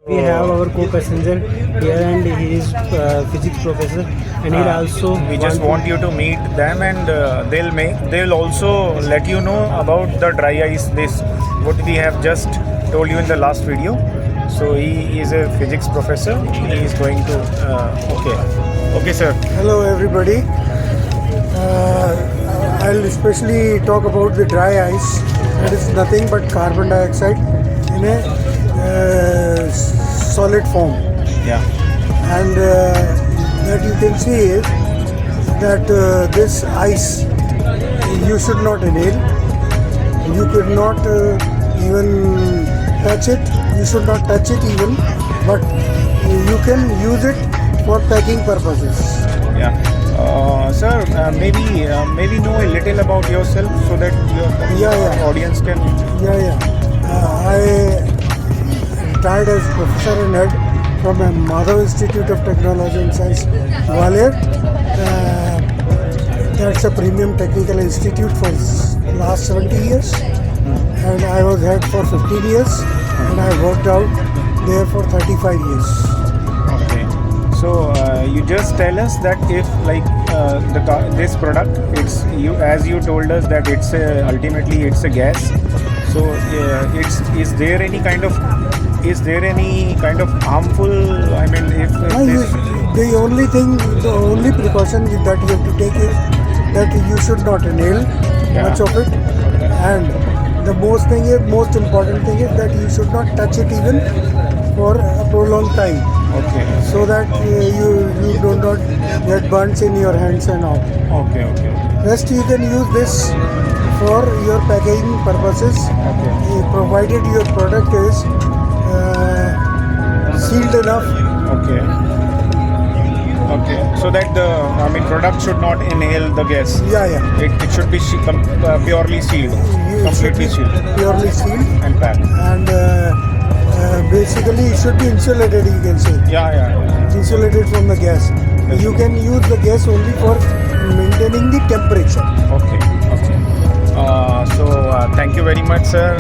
We have our co-passenger here, and he is physics professor, and he also we just want you to meet them, and they'll also let you know about the dry ice, this what we have just told you in the last video. So he is a physics professor. He is going to okay sir. Hello everybody. I'll especially talk about the dry ice. That is nothing but carbon dioxide in a solid form. Yeah. And that you can see is that this ice you should not inhale. You could not even touch it. You should not touch it even. But you can use it for packing purposes. Yeah. Sir, maybe know a little about yourself so that your audience can. I retired as professor and head from a Madhav Institute of Technology and Science, Gwalior. That's a premium technical institute for last 70 years, and I was head for 15 years, and I worked out there for 35 years. Okay. So you just tell us that if this product, it's you as you told us that ultimately it's a gas. So is there any kind of harmful? I mean, if the only precaution that you have to take is that you should not inhale much of it, and the most important thing is that you should not touch it even for a prolonged time. Okay. So that you do not get burns in your hands and all. Okay. Rest you can use this for your packaging purposes, provided your product is sealed enough. Okay. So that the product should not inhale the gas. Yeah. It should be purely sealed, completely sealed, purely sealed and packed. And basically it should be insulated. You can say. Yeah. Insulated from the gas. You can use the gas only for maintaining the temperature. Okay. So thank you very much, sir.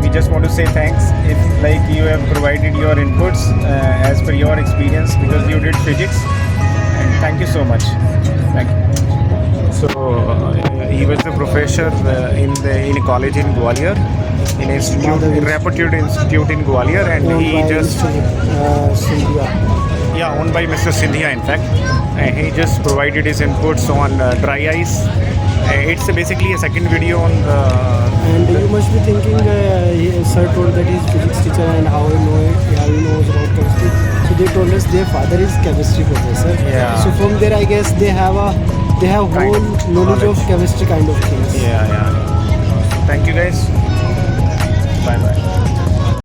We just want to say thanks if you have provided your inputs as per your experience, because you did physics, and thank you so much. Thank you. So he was the professor in a college in Gwalior, in a reputed institute in Gwalior, and he just owned by Mr. Sindhia, in fact. He just provided his inputs on dry ice. It's basically a second video on the. And you must be thinking, sir told that he's physics teacher and how he knows about chemistry. So they told us their father is chemistry professor. Yeah. So from there, I guess they have whole knowledge of chemistry kind of things. Yeah.